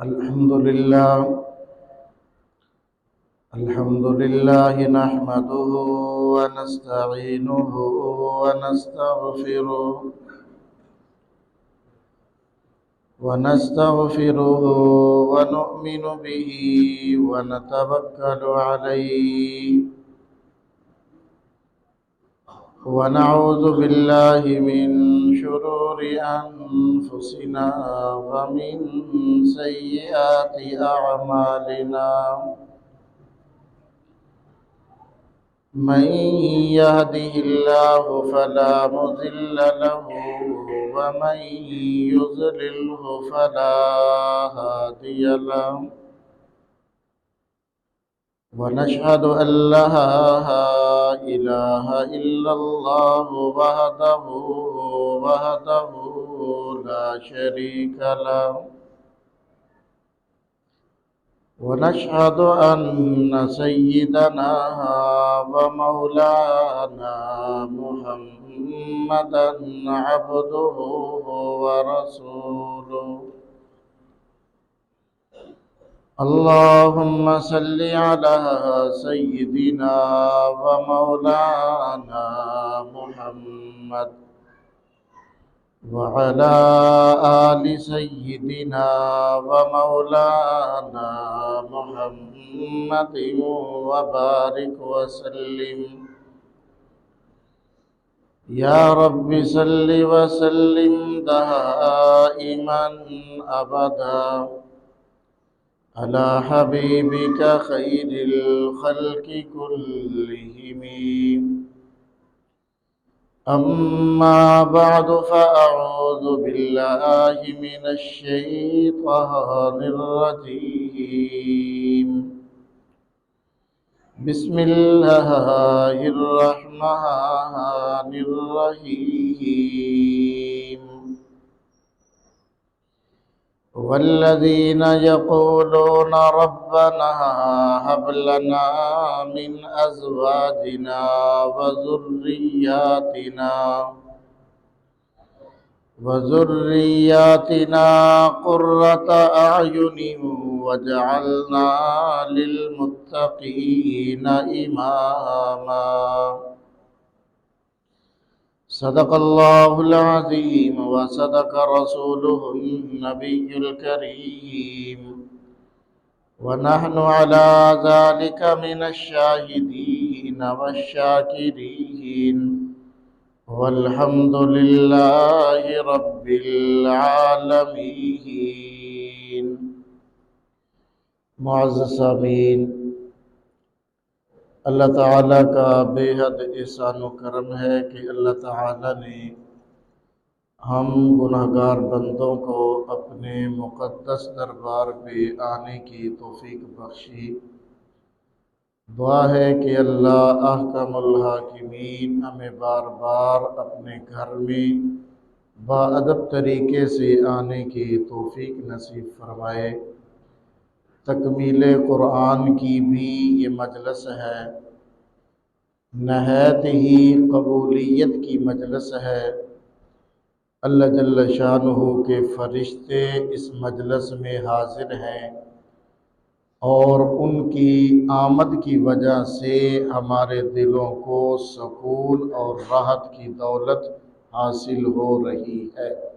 الحمد لله نحمده ونستعينه ونستغفره ونؤمن به ونتوكل عليه ونعوذ بالله من شرور أنفسنا ومن سيئات أعمالنا. من يهده الله فلا مضل له ومن يضلله فلا هادي له. ونشهد أن لا إله إلا الله وحده لا شريك له. ونشهد أن سيدنا ومولانا محمدا عبده ورسوله. اللهم صل على سيدنا ومولانا محمد وعلى آل سيدنا ومولانا محمد وبارك وسلم. يا رب صل وسلم دائما أبدا على حبيبك خير الخلق كلهم. أما بعد فأعوذ بالله من الشيطان الرجيم. بسم الله الرحمن الرحيم. والذين يقولون ربنا هب لنا من أزواجنا وذرياتنا قرة أعين واجعلنا للمتقين إماما. صدق الله العظيم وصدق رسوله النبي الكريم ونحن على ذلك من الشاهدين والشاكرين والحمد لله رب العالمين. معزز سامعین، اللہ تعالیٰ کا بے حد احسان و کرم ہے کہ اللہ تعالیٰ نے ہم گناہگار بندوں کو اپنے مقدس دربار پہ آنے کی توفیق بخشی۔ دعا ہے کہ اللہ احکم الحاکمین ہمیں بار بار اپنے گھر میں باادب طریقے سے آنے کی توفیق نصیب فرمائے۔ تکمیل قرآن کی بھی یہ مجلس ہے، نہایت ہی قبولیت کی مجلس ہے۔ اللہ جل شانہ کے فرشتے اس مجلس میں حاضر ہیں اور ان کی آمد کی وجہ سے ہمارے دلوں کو سکون اور راحت کی دولت حاصل ہو رہی ہے۔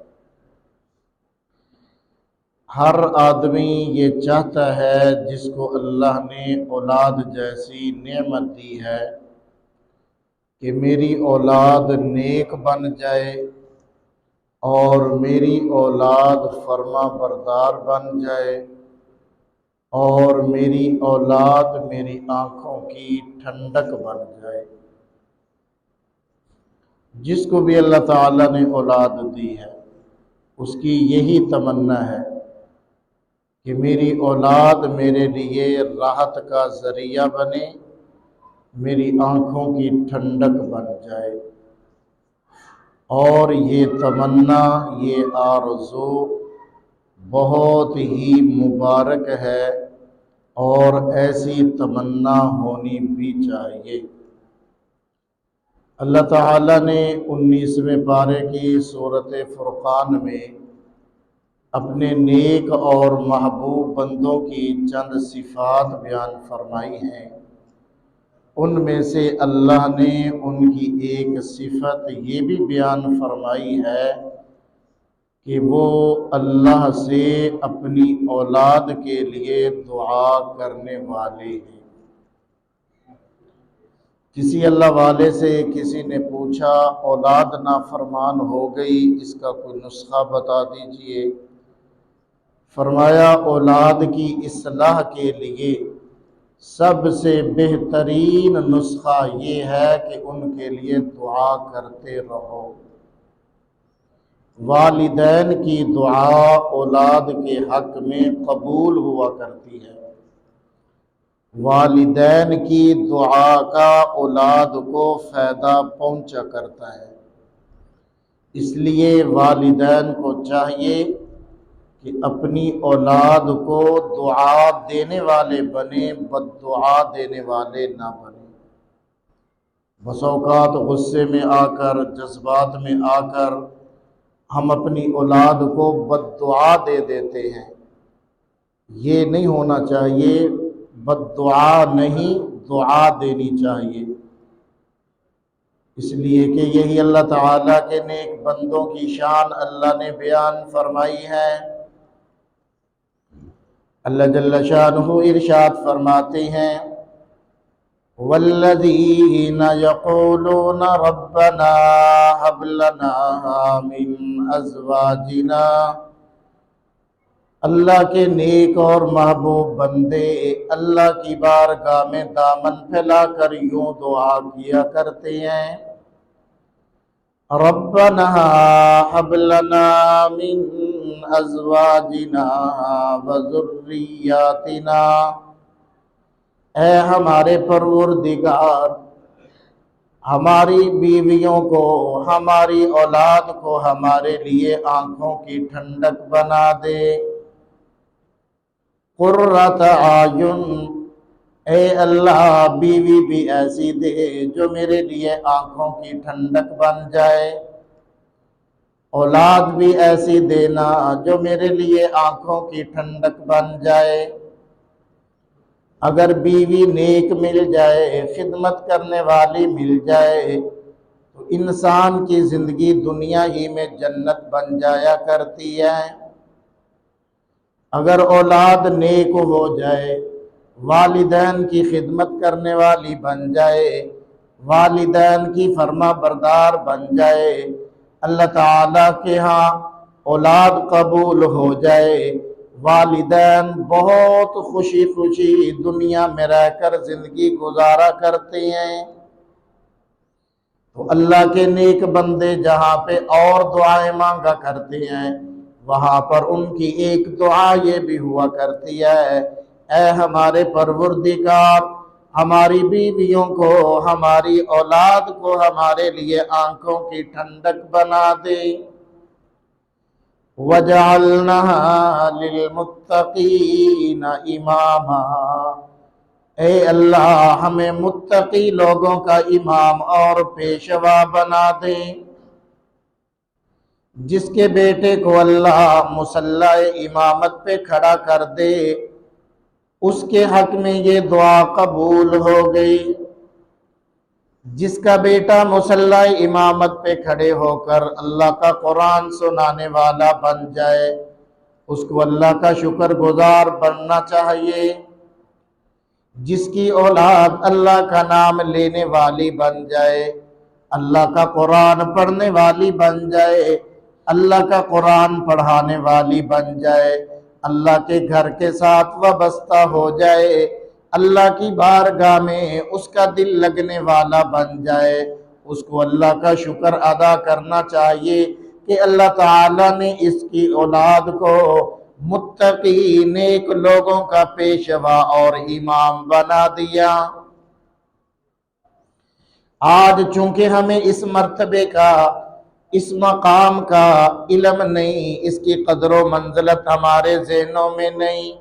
ہر آدمی یہ چاہتا ہے جس کو اللہ نے اولاد جیسی نعمت دی ہے کہ میری اولاد نیک بن جائے اور میری اولاد فرما بردار بن جائے اور میری اولاد میری آنکھوں کی ٹھنڈک بن جائے۔ جس کو بھی اللہ تعالیٰ نے اولاد دی ہے اس کی یہی تمنا ہے کہ میری اولاد میرے لیے راحت کا ذریعہ بنے، میری آنکھوں کی ٹھنڈک بن جائے۔ اور یہ تمنا، یہ آرزو بہت ہی مبارک ہے اور ایسی تمنا ہونی بھی چاہیے۔ اللہ تعالیٰ نے 19ویں پارے کی سورۃ فرقان میں اپنے نیک اور محبوب بندوں کی چند صفات بیان فرمائی ہیں۔ ان میں سے اللہ نے ان کی ایک صفت یہ بھی بیان فرمائی ہے کہ وہ اللہ سے اپنی اولاد کے لیے دعا کرنے والے ہیں۔ کسی اللہ والے سے کسی نے پوچھا اولاد نافرمان ہو گئی، اس کا کوئی نسخہ بتا دیجئے۔ فرمایا اولاد کی اصلاح کے لیے سب سے بہترین نسخہ یہ ہے کہ ان کے لیے دعا کرتے رہو۔ والدین کی دعا اولاد کے حق میں قبول ہوا کرتی ہے۔ والدین کی دعا کا اولاد کو فائدہ پہنچا کرتا ہے۔ اس لیے والدین کو چاہیے کہ اپنی اولاد کو دعا دینے والے بنے، بد دعا دینے والے نہ بنے۔ بس اوقات غصے میں آ کر، جذبات میں آ کر ہم اپنی اولاد کو بد دعا دے دیتے ہیں۔ یہ نہیں ہونا چاہیے، بد دعا نہیں دعا دینی چاہیے، اس لیے کہ یہی اللہ تعالیٰ کے نیک بندوں کی شان اللہ نے بیان فرمائی ہے۔ اللہ جل شانہ ارشاد فرماتے ہیں والذین یقولون ربنا هب لنا من ازواجنا، اللہ کے نیک اور محبوب بندے اللہ کی بارگاہ میں دامن پھیلا کر یوں دعا کیا کرتے ہیں ربنا هب لنا من ازواجنا وذریاتنا، اے ہمارے پروردگار ہماری بیویوں کو، ہماری اولاد کو ہمارے لیے آنکھوں کی ٹھنڈک بنا دے۔ قرۃ اعین، اے اللہ بیوی بھی ایسی دے جو میرے لیے آنکھوں کی ٹھنڈک بن جائے، اولاد بھی ایسی دینا جو میرے لیے آنکھوں کی ٹھنڈک بن جائے۔ اگر بیوی نیک مل جائے، خدمت کرنے والی مل جائے تو انسان کی زندگی دنیا ہی میں جنت بن جایا کرتی ہے۔ اگر اولاد نیک ہو جائے، والدین کی خدمت کرنے والی بن جائے، والدین کی فرما بردار بن جائے، اللہ تعالیٰ کے ہاں اولاد قبول ہو جائے، والدین بہت خوشی خوشی دنیا میں رہ کر زندگی گزارا کرتے ہیں، تو اللہ کے نیک بندے جہاں پہ اور دعائیں مانگا کرتے ہیں وہاں پر ان کی ایک دعا یہ بھی ہوا کرتی ہے اے ہمارے پروردگار ہماری بیویوں کو، ہماری اولاد کو ہمارے لیے آنکھوں کی ٹھنڈک بنا دے۔ وَجَعَلْنَا لِلْمُتَّقِينَ إِمَامًا، اے اللہ ہمیں متقی لوگوں کا امام اور پیشوا بنا دے۔ جس کے بیٹے کو اللہ مصلی امامت پہ کھڑا کر دے اس کے حق میں یہ دعا قبول ہو گئی۔ جس کا بیٹا مصلی امامت پہ کھڑے ہو کر اللہ کا قرآن سنانے والا بن جائے اس کو اللہ کا شکر گزار بننا چاہیے۔ جس کی اولاد اللہ کا نام لینے والی بن جائے، اللہ کا قرآن پڑھنے والی بن جائے، اللہ کا قرآن پڑھانے والی بن جائے، اللہ کے گھر کے ساتھ وابستہ ہو جائے، اللہ کی بارگاہ میں اس کا دل لگنے والا بن جائے، اس کو اللہ کا شکر ادا کرنا چاہیے کہ اللہ تعالیٰ نے اس کی اولاد کو متقی نیک لوگوں کا پیشوا اور امام بنا دیا۔ آج چونکہ ہمیں اس مرتبے کا، اس مقام کا علم نہیں، اس کی قدر و منزلت ہمارے ذہنوں میں نہیں۔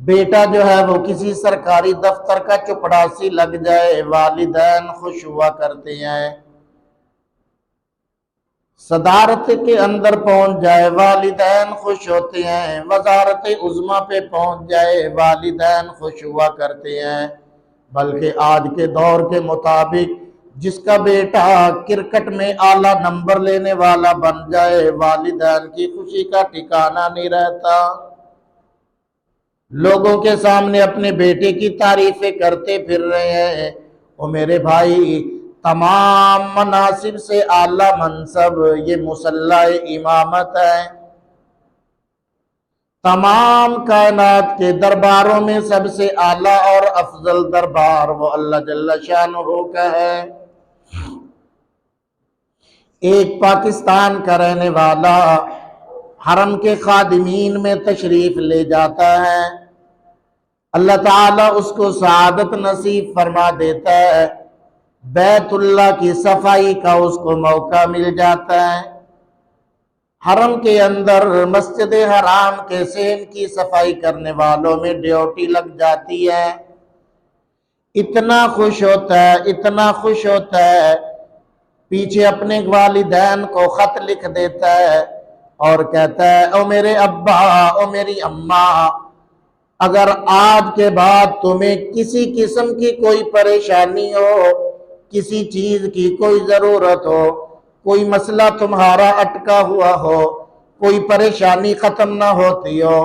بیٹا جو ہے وہ کسی سرکاری دفتر کا چپڑاسی لگ جائے والدین خوش ہوا کرتے ہیں، صدارت کے اندر پہنچ جائے والدین خوش ہوتے ہیں، وزارت عظمیٰ پہ پہنچ جائے والدین خوش ہوا کرتے ہیں، بلکہ آج کے دور کے مطابق جس کا بیٹا کرکٹ میں اعلیٰ نمبر لینے والا بن جائے والدین کی خوشی کا ٹھکانہ نہیں رہتا۔ لوگوں کے سامنے اپنے بیٹے کی تعریفیں کرتے پھر رہے ہیں۔ اور میرے بھائی، تمام مناصب سے اعلیٰ منصب یہ مصلی امامت ہے۔ تمام کائنات کے درباروں میں سب سے اعلیٰ اور افضل دربار وہ اللہ جل شانہ کا ہے۔ ایک پاکستان کا رہنے والا حرم کے خادمین میں تشریف لے جاتا ہے، اللہ تعالیٰ اس کو سعادت نصیب فرما دیتا ہے، بیت اللہ کی صفائی کا اس کو موقع مل جاتا ہے۔ حرم کے اندر مسجد حرام کے سین کی صفائی کرنے والوں میں ڈیوٹی لگ جاتی ہے۔ اتنا خوش ہوتا ہے، اتنا خوش ہوتا ہے، پیچھے اپنے والدین کو خط لکھ دیتا ہے اور کہتا ہے، او میرے ابا، او میری اماں، اگر آج کے بعد تمہیں کسی قسم کی کوئی پریشانی ہو، کسی چیز کی کوئی ضرورت ہو، کوئی مسئلہ تمہارا اٹکا ہوا ہو، کوئی پریشانی ختم نہ ہوتی ہو،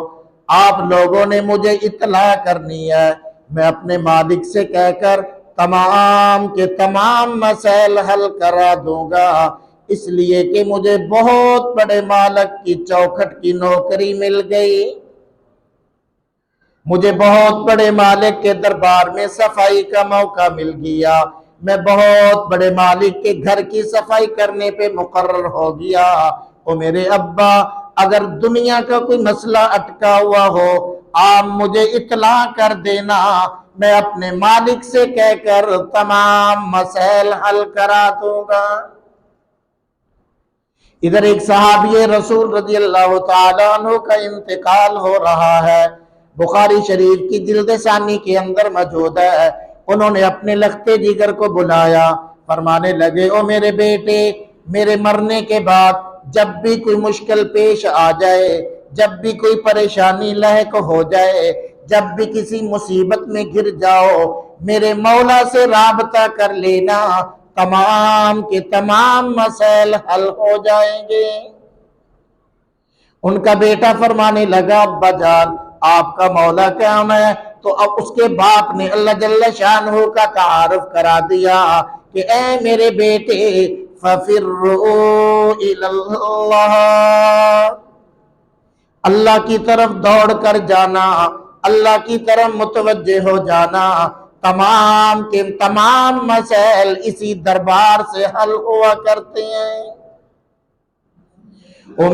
آپ لوگوں نے مجھے اطلاع کرنی ہے، میں اپنے مالک سے کہہ کر تمام کے تمام مسائل حل کرا دوں گا، اس لیے کہ مجھے بہت بڑے مالک کی چوکھٹ کی نوکری مل گئی، مجھے بہت بڑے مالک کے دربار میں صفائی کا موقع مل گیا، میں بہت بڑے مالک کے گھر کی صفائی کرنے پہ مقرر ہو گیا۔ او میرے ابا، اگر دنیا کا کوئی مسئلہ اٹکا ہوا ہو آپ مجھے اطلاع کر دینا، میں اپنے مالک سے کہہ کر تمام مسائل حل کرا دوں گا۔ ادھر ایک صحابی رسول رضی اللہ تعالیٰ عنہ کا انتقال ہو رہا ہے، بخاری شریف کی جلد ثانی کے اندر موجود ہے۔ انہوں نے اپنے لختے جگر کو بلایا، فرمانے لگے، او میرے بیٹے، میرے مرنے کے بعد جب بھی کوئی مشکل پیش آ جائے، جب بھی کوئی پریشانی لاحق ہو جائے، جب بھی کسی مصیبت میں گر جاؤ، میرے مولا سے رابطہ کر لینا، تمام کے تمام مسائل حل ہو جائیں گے۔ ان کا بیٹا فرمانے لگا، ابا جان، آپ کا مولا کون ہے؟ تو اب اس کے باپ نے اللہ جل شانہ کا تعارف کرا دیا کہ اے میرے بیٹے، فَفِرُّوا إِلَى اللَّهِ، اللہ کی طرف دوڑ کر جانا، اللہ کی طرف متوجہ ہو جانا، تمام کے تمام مسائل اسی دربار سے حل ہوا کرتے ہیں۔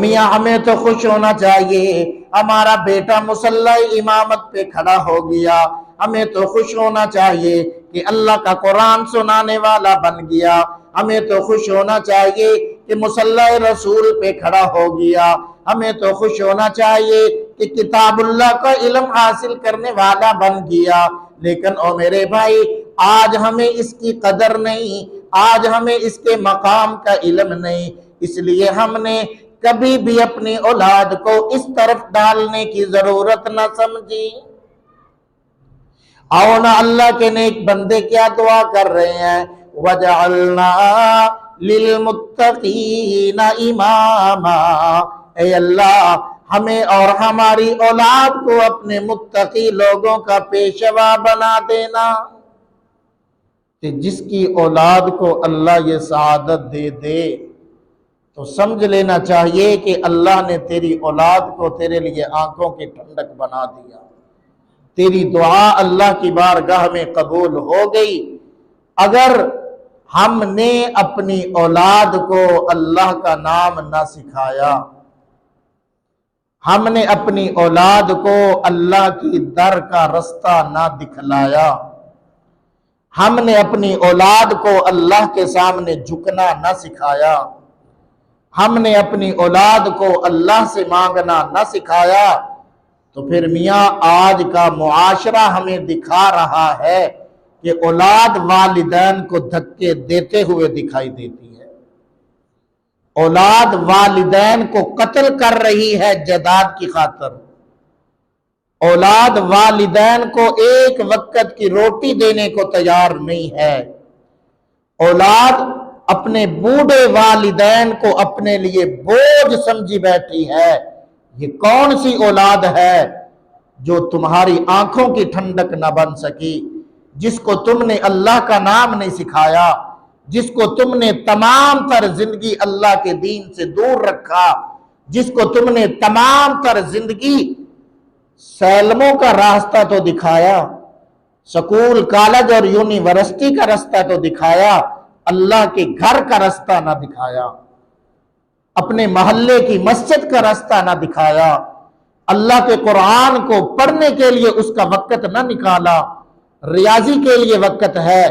میاں، ہمیں تو خوش ہونا چاہیے، ہمارا بیٹا مصلی امامت پہ کھڑا ہو گیا، ہمیں تو خوش ہونا چاہیے کہ اللہ کا قرآن سنانے والا بن گیا، ہمیں تو خوش ہونا چاہیے کہ مصلی رسول پہ کھڑا ہو گیا، ہمیں تو خوش ہونا چاہیے کہ کتاب اللہ کا علم حاصل کرنے والا بن گیا۔ لیکن او میرے بھائی، آج ہمیں اس کی قدر نہیں، آج ہمیں اس کے مقام کا علم نہیں، اس لیے ہم نے کبھی بھی اپنی اولاد کو اس طرف ڈالنے کی ضرورت نہ سمجھی۔ آؤ نا، اللہ کے نیک بندے کیا دعا کر رہے ہیں، وَجَعَلْنَا لِلْمُتَّقِينَ إِمَامًا، اے اللہ ہمیں اور ہماری اولاد کو اپنے متقی لوگوں کا پیشوا بنا دینا۔ کہ جس کی اولاد کو اللہ یہ سعادت دے دے تو سمجھ لینا چاہیے کہ اللہ نے تیری اولاد کو تیرے لیے آنکھوں کی ٹھنڈک بنا دیا، تیری دعا اللہ کی بارگاہ میں قبول ہو گئی۔ اگر ہم نے اپنی اولاد کو اللہ کا نام نہ سکھایا، ہم نے اپنی اولاد کو اللہ کی در کا رستہ نہ دکھلایا، ہم نے اپنی اولاد کو اللہ کے سامنے جھکنا نہ سکھایا، ہم نے اپنی اولاد کو اللہ سے مانگنا نہ سکھایا، تو پھر میاں آج کا معاشرہ ہمیں دکھا رہا ہے کہ اولاد والدین کو دھکے دیتے ہوئے دکھائی دیتی ہے، اولاد والدین کو قتل کر رہی ہے جائیداد کی خاطر، اولاد والدین کو ایک وقت کی روٹی دینے کو تیار نہیں ہے، اولاد اپنے بوڑھے والدین کو اپنے لیے بوجھ سمجھی بیٹھی ہے۔ یہ کون سی اولاد ہے جو تمہاری آنکھوں کی ٹھنڈک نہ بن سکی، جس کو تم نے اللہ کا نام نہیں سکھایا، جس کو تم نے تمام تر زندگی اللہ کے دین سے دور رکھا، جس کو تم نے تمام تر زندگی سیلموں کا راستہ تو دکھایا، سکول کالج اور یونیورسٹی کا راستہ تو دکھایا، اللہ کے گھر کا راستہ نہ دکھایا، اپنے محلے کی مسجد کا راستہ نہ دکھایا، اللہ کے قرآن کو پڑھنے کے لیے اس کا وقت نہ نکالا۔ ریاضی کے لیے وقت ہے،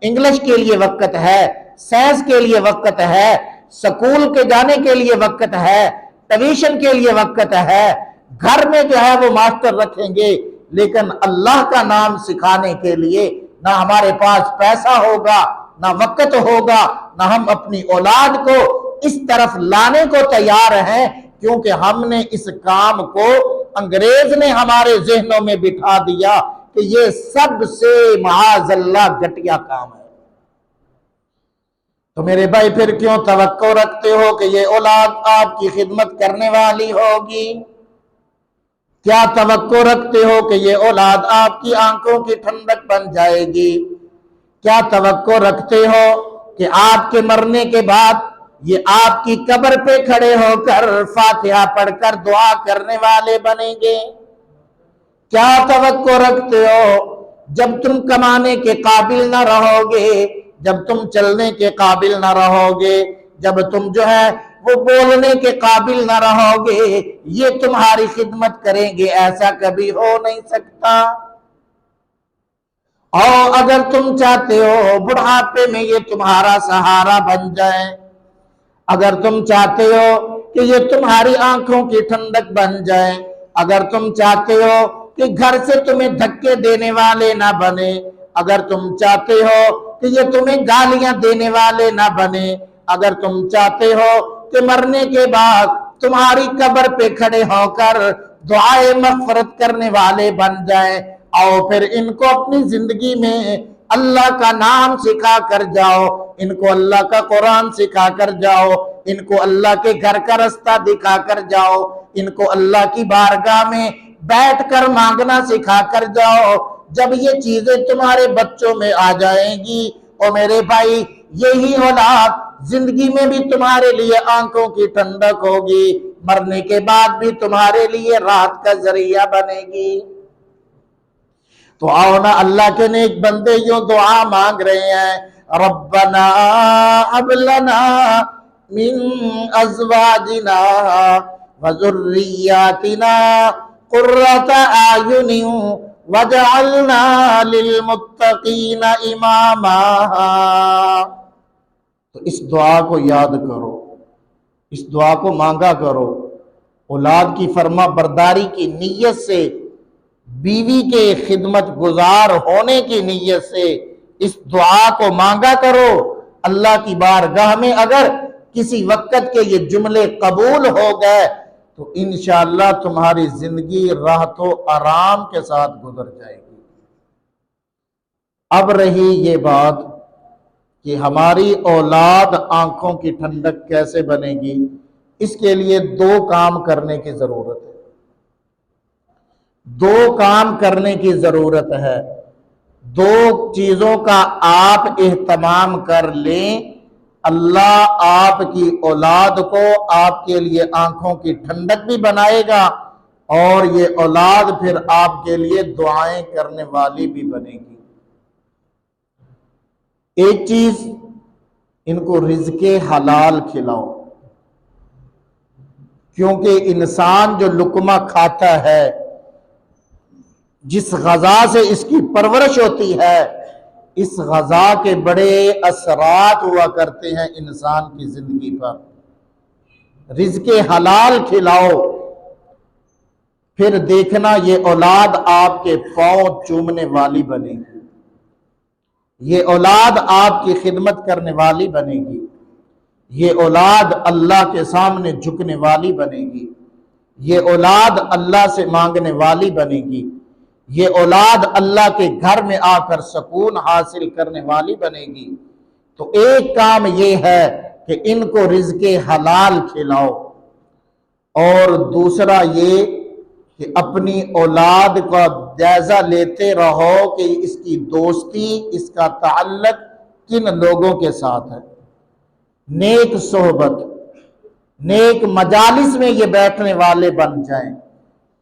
انگلش کے لیے وقت ہے، سائنس کے لیے وقت ہے، سکول کے جانے کے لیے وقت ہے، ٹیوشن کے لیے وقت ہے، گھر میں جو ہے وہ ماسٹر رکھیں گے، لیکن اللہ کا نام سکھانے کے لیے نہ ہمارے پاس پیسہ ہوگا، نہ وقت ہوگا، نہ ہم اپنی اولاد کو اس طرف لانے کو تیار ہیں، کیونکہ ہم نے اس کام کو انگریز نے ہمارے ذہنوں میں بٹھا دیا کہ یہ سب سے معاذ اللہ گھٹیا کام ہے۔ تو میرے بھائی پھر کیوں توقع رکھتے ہو کہ یہ اولاد آپ کی خدمت کرنے والی ہوگی؟ کیا توقع رکھتے ہو کہ یہ اولاد آپ کی آنکھوں کی ٹھنڈک بن جائے گی؟ کیا توقع رکھتے ہو کہ آپ کے مرنے کے بعد یہ آپ کی قبر پہ کھڑے ہو کر فاتحہ پڑھ کر دعا کرنے والے بنیں گے؟ کیا توقع رکھتے ہو جب تم کمانے کے قابل نہ رہو گے، جب تم چلنے کے قابل نہ رہو گے، جب تم جو ہے وہ بولنے کے قابل نہ رہو گے، یہ تمہاری خدمت کریں گے؟ ایسا کبھی ہو نہیں سکتا۔ اور اگر تم چاہتے ہو بڑھاپے میں یہ تمہارا سہارا بن جائے، اگر تم چاہتے ہو کہ یہ تمہاری آنکھوں کی ٹھنڈک بن جائے، اگر تم چاہتے ہو کہ گھر سے تمہیں دھکے دینے والے نہ بنے، اگر تم چاہتے ہو کہ یہ تمہیں گالیاں دینے والے نہ بنے، اگر تم چاہتے ہو کہ مرنے کے بعد تمہاری قبر پہ کھڑے ہو کر دعائے مغفرت کرنے والے بن جائیں، اور پھر ان کو اپنی زندگی میں اللہ کا نام سکھا کر جاؤ، ان کو اللہ کا قرآن سکھا کر جاؤ، ان کو اللہ کے گھر کا راستہ دکھا کر جاؤ، ان کو اللہ کی بارگاہ میں بیٹھ کر مانگنا سکھا کر جاؤ۔ جب یہ چیزیں تمہارے بچوں میں آ جائیں گی، اور میرے بھائی یہی اولاد زندگی میں بھی تمہارے لیے آنکھوں کی ٹھنڈک ہوگی، مرنے کے بعد بھی تمہارے لیے راحت کا ذریعہ بنے گی۔ تو آؤ نا، اللہ کے نیک بندے یوں دعا مانگ رہے ہیں، ربنا ہب لنا من ازواجنا وذریاتنا قرۃ اعین وجعلنا للمتقین اماما۔ تو اس دعا کو یاد کرو، اس دعا کو مانگا کرو، اولاد کی فرما برداری کی نیت سے، بیوی کے خدمت گزار ہونے کی نیت سے اس دعا کو مانگا کرو۔ اللہ کی بارگاہ میں اگر کسی وقت کے یہ جملے قبول ہو گئے تو انشاءاللہ تمہاری زندگی راحت و آرام کے ساتھ گزر جائے گی۔ اب رہی یہ بات کہ ہماری اولاد آنکھوں کی ٹھنڈک کیسے بنے گی، اس کے لیے دو کام کرنے کی ضرورت ہے، دو کام کرنے کی ضرورت ہے، دو چیزوں کا آپ اہتمام کر لیں، اللہ آپ کی اولاد کو آپ کے لیے آنکھوں کی ٹھنڈک بھی بنائے گا، اور یہ اولاد پھر آپ کے لیے دعائیں کرنے والی بھی بنے گی۔ ایک چیز، ان کو رزق حلال کھلاؤ، کیونکہ انسان جو لقمہ کھاتا ہے، جس غذا سے اس کی پرورش ہوتی ہے، اس غذا کے بڑے اثرات ہوا کرتے ہیں انسان کی زندگی پر۔ رزق حلال کھلاؤ، پھر دیکھنا یہ اولاد آپ کے پاؤں چومنے والی بنے گی، یہ اولاد آپ کی خدمت کرنے والی بنے گی۔ یہ اولاد اللہ کے سامنے جھکنے والی بنے گی، یہ اولاد اللہ سے مانگنے والی بنے گی، یہ اولاد اللہ کے گھر میں آ کر سکون حاصل کرنے والی بنے گی۔ تو ایک کام یہ ہے کہ ان کو رزق حلال کھلاؤ، اور دوسرا یہ کہ اپنی اولاد کا جائزہ لیتے رہو کہ اس کی دوستی، اس کا تعلق کن لوگوں کے ساتھ ہے۔ نیک صحبت، نیک مجالس میں یہ بیٹھنے والے بن جائیں۔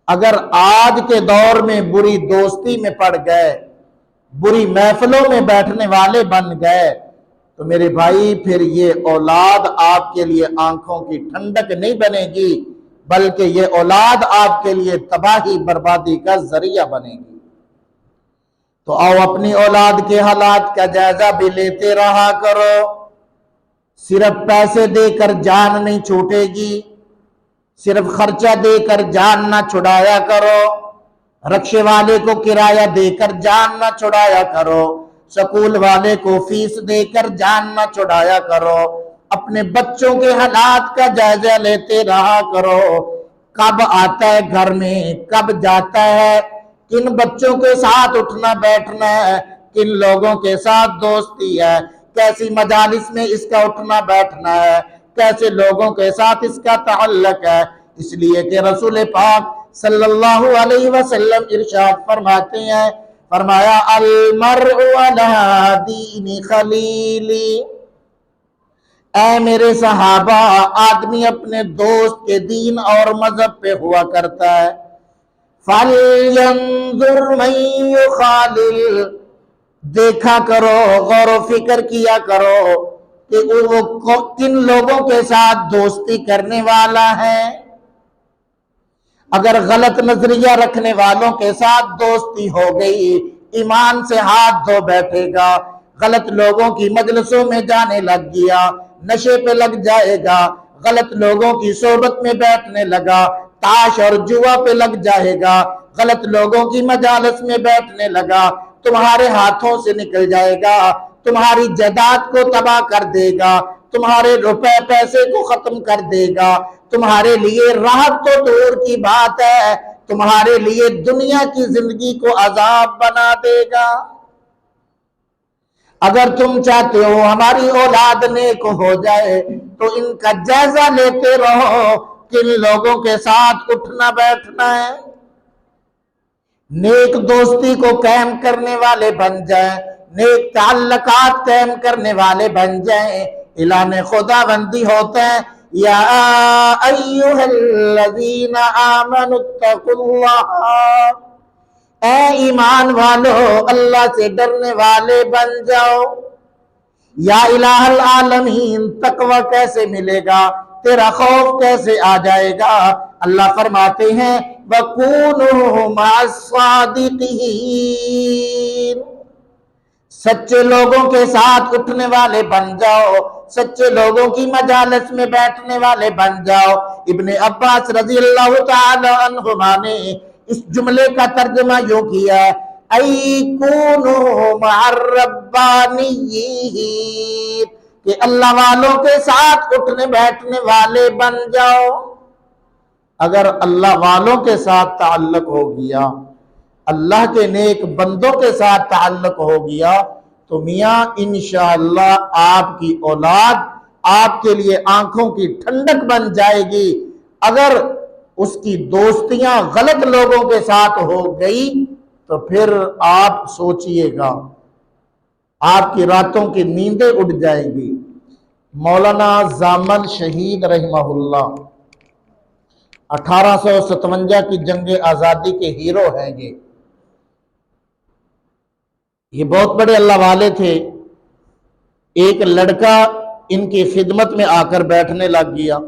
اگر آج کے دور میں بری دوستی میں پڑ گئے، بری محفلوں میں بیٹھنے والے بن گئے، تو میرے بھائی پھر یہ اولاد آپ کے لیے آنکھوں کی ٹھنڈک نہیں بنے گی، بلکہ یہ اولاد آپ کے لیے تباہی بربادی کا ذریعہ بنے گی۔ تو آؤ اپنی اولاد کے حالات کا جائزہ بھی لیتے رہا کرو۔ صرف پیسے دے کر جان نہیں چھوٹے گی، صرف خرچہ دے کر جان نہ چھڑایا کرو، رکشے والے کو کرایہ دے کر جان نہ چھڑایا کرو، سکول والے کو فیس دے کر جان نہ چھڑایا کرو۔ اپنے بچوں کے حالات کا جائزہ لیتے رہا کرو، کب آتا ہے گھر میں، کب جاتا ہے، کن بچوں کے ساتھ اٹھنا بیٹھنا ہے، کن لوگوں کے ساتھ دوستی ہے، کیسی مجالس میں اس کا اٹھنا بیٹھنا ہے، کیسے لوگوں کے ساتھ اس کا تعلق ہے۔ اس لیے کہ رسول پاک صلی اللہ علیہ وسلم ارشاد فرماتے ہیں، فرمایا المرء علی دین خلیلی، اے میرے صحابہ، آدمی اپنے دوست کے دین اور مذہب پہ ہوا کرتا ہے۔ فَلْيَنظُرْ مَن يُخَالِلْ، دیکھا کرو، غور و فکر کیا کرو کہ وہ کن لوگوں کے ساتھ دوستی کرنے والا ہے۔ اگر غلط نظریہ رکھنے والوں کے ساتھ دوستی ہو گئی، ایمان سے ہاتھ دھو بیٹھے گا، غلط لوگوں کی مجلسوں میں جانے لگ گیا، نشے پہ لگ جائے گا، غلط لوگوں کی صحبت میں بیٹھنے لگا، تاش اور جوا پہ لگ جائے گا، غلط لوگوں کی مجالس میں بیٹھنے لگا، تمہارے ہاتھوں سے نکل جائے گا، تمہاری جائیداد کو تباہ کر دے گا، تمہارے روپے پیسے کو ختم کر دے گا، تمہارے لیے راحت تو دور کی بات ہے، تمہارے لیے دنیا کی زندگی کو عذاب بنا دے گا۔ اگر تم چاہتے ہو ہماری اولاد نیک ہو جائے تو ان کا جائزہ لیتے رہو، کن لوگوں کے ساتھ اٹھنا بیٹھنا ہے، نیک دوستی کو قائم کرنے والے بن جائیں، نیک تعلقات قائم کرنے والے بن جائیں، اعلان خدا بندی ہوتا ہے، یا ایھا الذین آمنوا اتقوا اللہ، اے ایمان والو اللہ سے ڈرنے والے بن جاؤ۔ یا الہ العالمین، تقوی کیسے ملے گا، تیرا خوف کیسے آ جائے گا؟ اللہ فرماتے ہیں وَكُونُوا مَعَ الصَّادِقِينَ، سچے لوگوں کے ساتھ اٹھنے والے بن جاؤ، سچے لوگوں کی مجالس میں بیٹھنے والے بن جاؤ۔ ابن عباس رضی اللہ تعالی عنہما نے اس جملے کا ترجمہ یوں کیا، ای کونوا مع الربانیین، کہ اللہ والوں کے ساتھ اٹھنے بیٹھنے والے بن جاؤ۔ اگر اللہ والوں کے ساتھ تعلق ہو گیا، اللہ کے نیک بندوں کے ساتھ تعلق ہو گیا، تو میاں انشاءاللہ آپ کی اولاد آپ کے لیے آنکھوں کی ٹھنڈک بن جائے گی۔ اگر اس کی دوستیاں غلط لوگوں کے ساتھ ہو گئی تو پھر آپ سوچئے گا، آپ کی راتوں کی نیندیں اڑ جائیں گی۔ مولانا زامن شہید رحمہ اللہ 1857 کی جنگ آزادی کے ہیرو ہیں یہ بہت بڑے اللہ والے تھے۔ ایک لڑکا ان کی خدمت میں آ کر بیٹھنے لگ گیا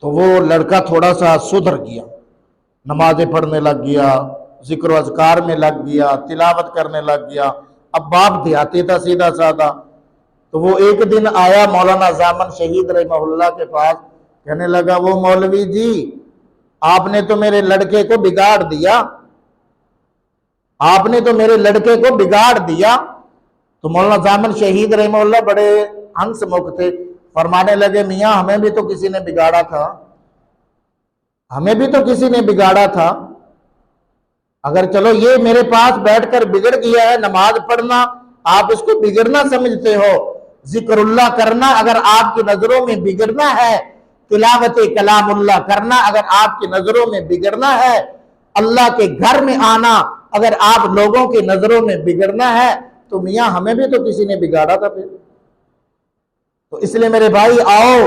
تو وہ لڑکا تھوڑا سا سدھر گیا، نمازیں پڑھنے لگ گیا، ذکر و اذکار میں لگ گیا، تلاوت کرنے لگ گیا۔ اب باپ دیہاتی تھا سیدھا سادہ، تو وہ ایک دن آیا مولانا زامن شہید رحمہ اللہ کے پاس، کہنے لگا وہ مولوی جی آپ نے تو میرے لڑکے کو بگاڑ دیا، آپ نے تو میرے لڑکے کو بگاڑ دیا۔ تو مولانا زامن شہید رحمہ اللہ بڑے ہنس مکھ تھے، فرمانے لگے میاں ہمیں بھی تو کسی نے بگاڑا تھا، ہمیں بھی تو کسی نے بگاڑا تھا، اگر چلو یہ میرے پاس بیٹھ کر بگڑ گیا ہے، نماز پڑھنا آپ اس کو بگڑنا سمجھتے ہو، ذکر اللہ کرنا اگر آپ کی نظروں میں بگڑنا ہے، تلاوت کلام اللہ کرنا اگر آپ کی نظروں میں بگڑنا ہے، اللہ کے گھر میں آنا اگر آپ لوگوں کی نظروں میں بگڑنا ہے، تو میاں ہمیں بھی تو کسی نے بگاڑا تھا پھر۔ تو اس لیے میرے بھائی آؤ،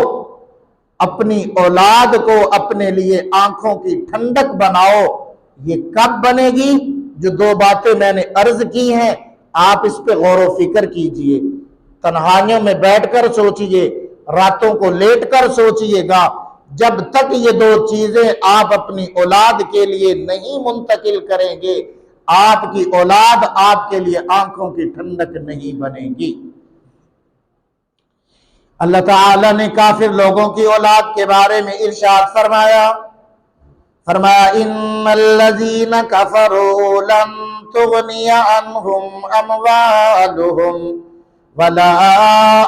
اپنی اولاد کو اپنے لیے آنکھوں کی ٹھنڈک بناؤ۔ یہ کب بنے گی؟ جو دو باتیں میں نے عرض کی ہیں، آپ اس پہ غور و فکر کیجئے، تنہائیوں میں بیٹھ کر سوچئے، راتوں کو لیٹ کر سوچئے گا۔ جب تک یہ دو چیزیں آپ اپنی اولاد کے لیے نہیں منتقل کریں گے، آپ کی اولاد آپ کے لیے آنکھوں کی ٹھنڈک نہیں بنے گی۔ اللہ تعالیٰ نے کافر لوگوں کی اولاد کے بارے میں ارشاد فرمایا ان الذین کفروا لن تغنی عنہم اموالہم ولا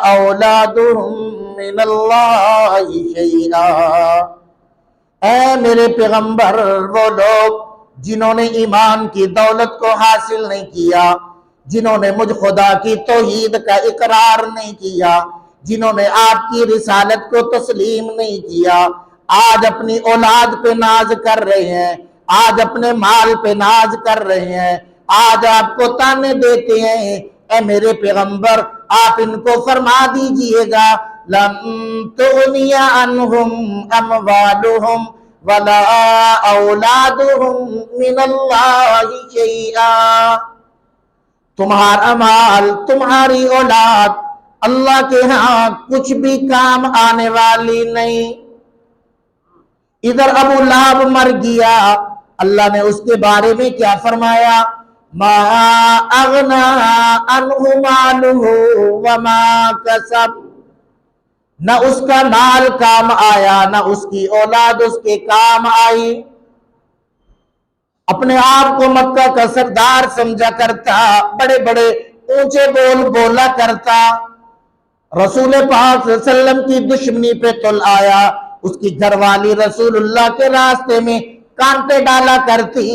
اولادہم من اللہ شیئا۔ اے میرے پیغمبر، وہ لوگ جنہوں نے ایمان کی دولت کو حاصل نہیں کیا، جنہوں نے مجھ خدا کی توحید کا اقرار نہیں کیا، جنہوں نے آپ کی رسالت کو تسلیم نہیں کیا، آج اپنی اولاد پہ ناز کر رہے ہیں، آج اپنے مال پہ ناز کر رہے ہیں، آج آپ کو تانے دیتے ہیں، اے میرے پیغمبر آپ ان کو فرما دیجئے گا لن تغنی عنہم اموالہم ولا اولادہم من اللہ شیئا۔ تمہارا مال، تمہاری اولاد اللہ کے ہاں کچھ بھی کام آنے والی نہیں۔ ادھر ابو لہب مر گیا، اللہ نے اس کے بارے میں کیا فرمایا؟ ما اغنا عنہ مالہ وما کسب، نہ اس کا مال کام آیا، نہ اس کی اولاد اس کے کام آئی۔ اپنے آپ کو مکہ کا سردار سمجھا کرتا، بڑے بڑے اونچے بول بولا کرتا، رسول پاک صلی اللہ علیہ وسلم کی دشمنی پہ تل آیا، اس کی گھر والی رسول اللہ کے راستے میں کانٹے ڈالا کرتی۔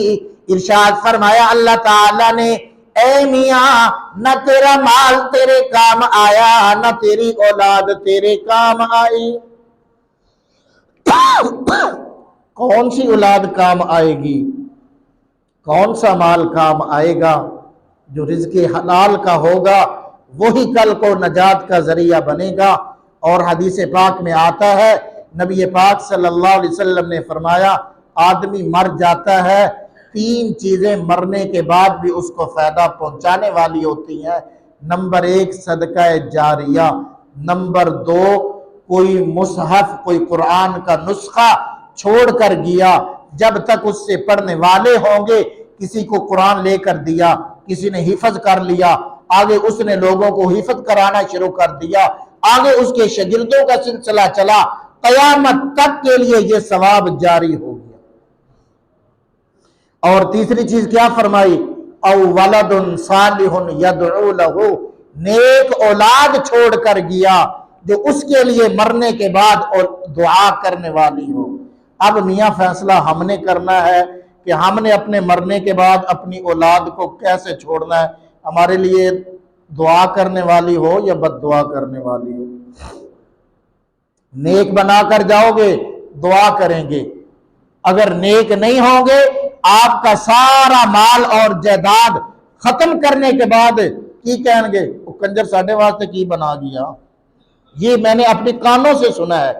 ارشاد فرمایا اللہ تعالیٰ نے اے میاں، نہ تیرا مال تیرے کام آیا، نہ تیری اولاد تیرے کام آئی۔ کون سی اولاد کام آئے گی؟ کون سا مال کام آئے گا؟ جو رزق حلال کا ہوگا وہی کل کو نجات کا ذریعہ بنے گا۔ اور حدیث پاک میں آتا ہے، نبی پاک صلی اللہ علیہ وسلم نے فرمایا آدمی مر جاتا ہے، تین چیزیں مرنے کے بعد بھی اس کو فائدہ پہنچانے والی ہوتی ہیں۔ نمبر 1 صدقہ جاریہ، نمبر 2 کوئی مصحف، کوئی قرآن کا نسخہ چھوڑ کر گیا، جب تک اس سے پڑھنے والے ہوں گے، کسی کو قرآن لے کر دیا، کسی نے حفظ کر لیا، آگے اس نے لوگوں کو حفظ کرانا شروع کر دیا، آگے اس کے شاگردوں کا سلسلہ چلا، قیامت تک کے لیے یہ ثواب جاری ہو گیا۔ اور تیسری چیز کیا فرمائی؟ او ولد صالح یدعو لہ، نیک اولاد چھوڑ کر گیا جو اس کے لیے مرنے کے بعد اور دعا کرنے والی ہو۔ اب میاں فیصلہ ہم نے کرنا ہے کہ ہم نے اپنے مرنے کے بعد اپنی اولاد کو کیسے چھوڑنا ہے، ہمارے لیے دعا کرنے والی ہو یا بد دعا کرنے والی ہو۔ نیک بنا کر جاؤ گے دعا کریں گے، اگر نیک نہیں ہوں گے آپ کا سارا مال اور جائیداد ختم کرنے کے بعد کی کہیں گے وہ کنجر ساڈے واسطے کی بنا گیا۔ یہ میں نے اپنے کانوں سے سنا ہے،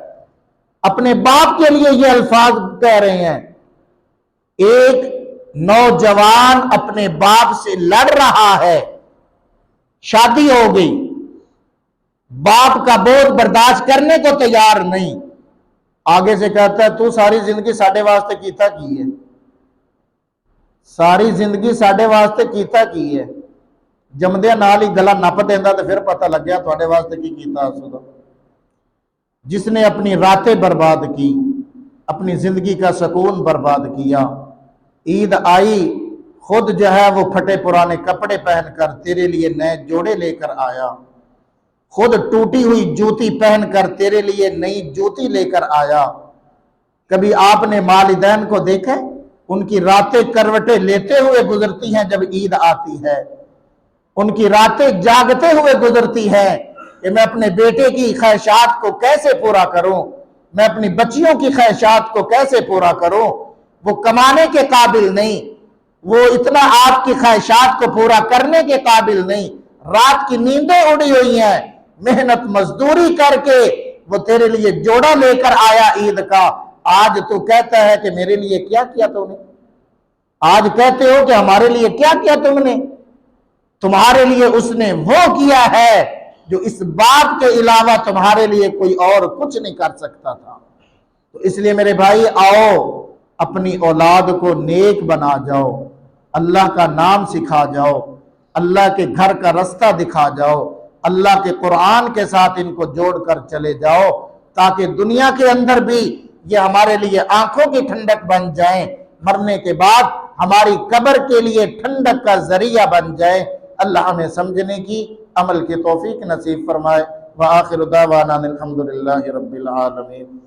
اپنے باپ کے لیے یہ الفاظ کہہ رہے ہیں۔ ایک نوجوان اپنے باپ سے لڑ رہا ہے، شادی ہو گئی، باپ کا بوجھ برداشت کرنے کو تیار نہیں، آگے سے کہتا ہے تو ساری زندگی ساڈے واسطے کیتا کی ہے، ساری زندگی ساڈے واسطے کیتا کی ہے، جمدیا نال ہی گلا نپ دینا تو پھر پتہ لگ گیا تھوڑے واسطے کی کیتا اسدا۔ جس نے اپنی راتیں برباد کی، اپنی زندگی کا سکون برباد کیا، عید آئی خود جو ہے وہ پھٹے پرانے کپڑے پہن کر تیرے لیے نئے جوڑے لے کر آیا، خود ٹوٹی ہوئی جوتی پہن کر تیرے لیے نئی جوتی لے کر آیا۔ کبھی آپ نے والدین کو دیکھا؟ ان کی راتیں کروٹیں لیتے ہوئے گزرتی ہیں جب عید آتی ہے، ان کی راتیں جاگتے ہوئے گزرتی ہیں کہ میں اپنے بیٹے کی خواہشات کو کیسے پورا کروں، میں اپنی بچیوں کی خواہشات کو کیسے پورا کروں۔ وہ کمانے کے قابل نہیں، وہ اتنا آپ کی خواہشات کو پورا کرنے کے قابل نہیں، رات کی نیندیں اڑی ہوئی ہیں، محنت مزدوری کر کے وہ تیرے لیے جوڑا لے کر آیا عید کا۔ آج تو کہتا ہے کہ میرے لیے کیا کیا تم نے؟ آج کہتے ہو کہ ہمارے لیے کیا کیا تم نے؟ تمہارے لیے اس نے وہ کیا ہے جو اس بات کے علاوہ تمہارے لیے کوئی اور کچھ نہیں کر سکتا تھا۔ تو اس لیے میرے بھائی آؤ، اپنی اولاد کو نیک بنا جاؤ، اللہ کا نام سکھا جاؤ، اللہ کے گھر کا رستہ دکھا جاؤ، اللہ کے قرآن کے ساتھ ان کو جوڑ کر چلے جاؤ، تاکہ دنیا کے اندر بھی یہ ہمارے لیے آنکھوں کی ٹھنڈک بن جائیں، مرنے کے بعد ہماری قبر کے لیے ٹھنڈک کا ذریعہ بن جائے۔ اللہ ہمیں سمجھنے کی، عمل کی توفیق نصیب فرمائے۔ وآخر دعوانا الحمدللہ رب العالمین۔